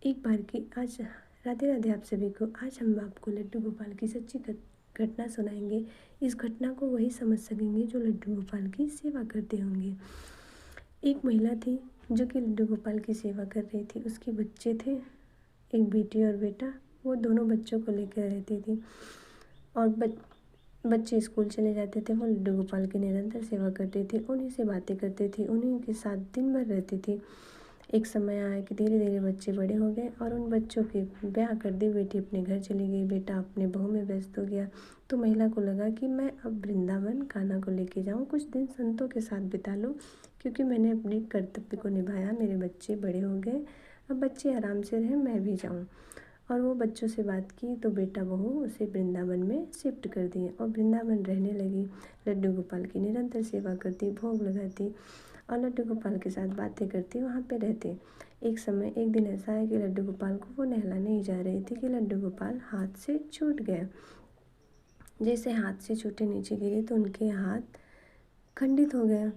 एक बार की आज राधे राधे आप सभी को। आज हम आपको लड्डू गोपाल की सच्ची घटना सुनाएंगे। इस घटना को वही समझ सकेंगे जो लड्डू गोपाल की सेवा करते होंगे। एक महिला थी जो कि लड्डू गोपाल की सेवा कर रही थी। उसके बच्चे थे, एक बेटी और बेटा। वो दोनों बच्चों को लेकर रहती थी और बच्चे स्कूल चले जाते थे। वो लड्डू गोपाल की निरंतर सेवा करती थी, उन्हीं से बातें करती थी, उन्हीं के साथ दिन भर रहती थी। एक समय आया कि धीरे धीरे बच्चे बड़े हो गए और उन बच्चों के ब्याह कर दी। बेटी अपने घर चली गई, बेटा अपने बहू में व्यस्त हो गया। तो महिला को लगा कि मैं अब वृंदावन कान्हा को लेके जाऊं, कुछ दिन संतों के साथ बिता लूं, क्योंकि मैंने अपने कर्तव्य को निभाया। मेरे बच्चे बड़े हो गए, अब बच्चे आराम से रहें, मैं भी जाऊं। और वो बच्चों से बात की तो बेटा बहू उसे वृंदावन में शिफ्ट कर दिए और वृंदावन रहने लगी। लड्डू गोपाल की निरंतर सेवा करती, भोग लगाती और लड्डू गोपाल के साथ बातें करती, वहाँ पे रहते। एक दिन ऐसा है कि लड्डू गोपाल को वो नहलाने ही जा रही थी कि लड्डू गोपाल हाथ से छूट गया। जैसे हाथ से छूटे नीचे गिरे तो उनके हाथ खंडित हो गया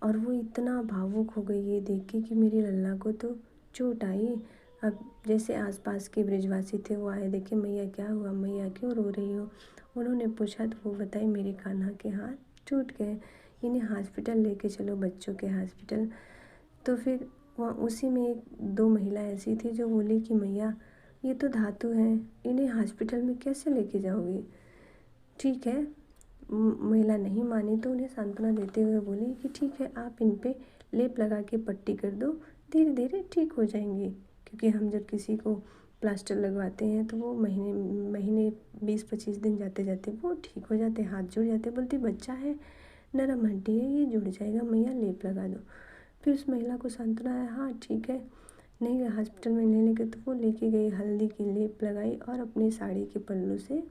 और वो इतना भावुक हो गई ये देख के कि मेरी लल्ला को तो चोट आई। अब जैसे आसपास के ब्रिजवासी थे वो आए, देखे मैया क्या हुआ, मैया क्यों रो रही हो। उन्होंने पूछा तो वो बताई मेरे कान्हा के हाथ टूट गए, इन्हें हॉस्पिटल लेके चलो, बच्चों के हॉस्पिटल। तो फिर वहाँ उसी में एक दो महिला ऐसी थी जो बोली कि मैया ये तो धातु हैं, इन्हें हॉस्पिटल में कैसे लेके जाओगी। ठीक है, महिला नहीं मानी तो उन्हें सांत्वना देते हुए बोली कि ठीक है, आप इन पे लेप लगा के पट्टी कर दो, धीरे धीरे ठीक हो जाएंगी। क्योंकि हम जब किसी को प्लास्टर लगवाते हैं तो वो महीने 20-25 दिन जाते जाते वो ठीक हो जाते, हाथ जुड़ जाते। बोलती बच्चा है, नरम हड्डी है, ये जुड़ जाएगा, मैया लेप लगा दो। फिर उस महिला को सांत्वना है, हाँ ठीक है, नहीं हॉस्पिटल में नहीं लेके, तो वो लेके गई, हल्दी की लेप लगाई और अपनी साड़ी के पल्लू से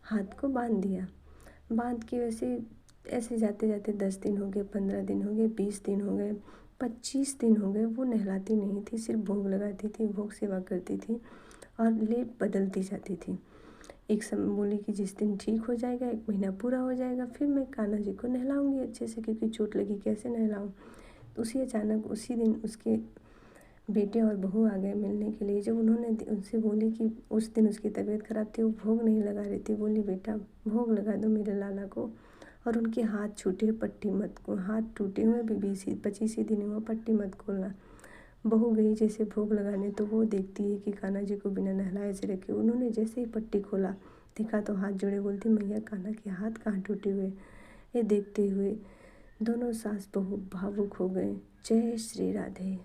हाथ को बांध दिया। बांध के वैसे ऐसे जाते जाते 10 दिन हो गए, 15 दिन हो गए, 20 दिन हो गए, 25 दिन हो गए। वो नहलाती नहीं थी, सिर्फ भोग लगाती थी, भोग सेवा करती थी और लेप बदलती जाती थी। एक समय बोली कि जिस दिन ठीक हो जाएगा, 1 महीना पूरा हो जाएगा, फिर मैं कान्हा जी को नहलाऊंगी अच्छे से, क्योंकि चोट लगी कैसे नहलाऊं। अचानक उसी दिन उसके बेटे और बहू आ गए मिलने के लिए। जब उन्होंने उनसे बोली कि उस दिन उसकी तबीयत खराब थी, वो भोग नहीं लगा रही थी, बोली बेटा भोग लगा दो मेरे लाला को। और उनके हाथ छूटे, पट्टी मत को, हाथ टूटे हुए भी 20-25 ही दिन हुआ, पट्टी मत खोलना। बहू गई जैसे भोग लगाने तो वो देखती है कि कान्हा जी को बिना नहलाए से रखे। उन्होंने जैसे ही पट्टी खोला देखा तो हाथ जुड़े, बोलती मैया कान्हा के हाथ कहाँ टूटे हुए। ये देखते हुए दोनों सास बहू भावुक हो गए। जय श्री राधे।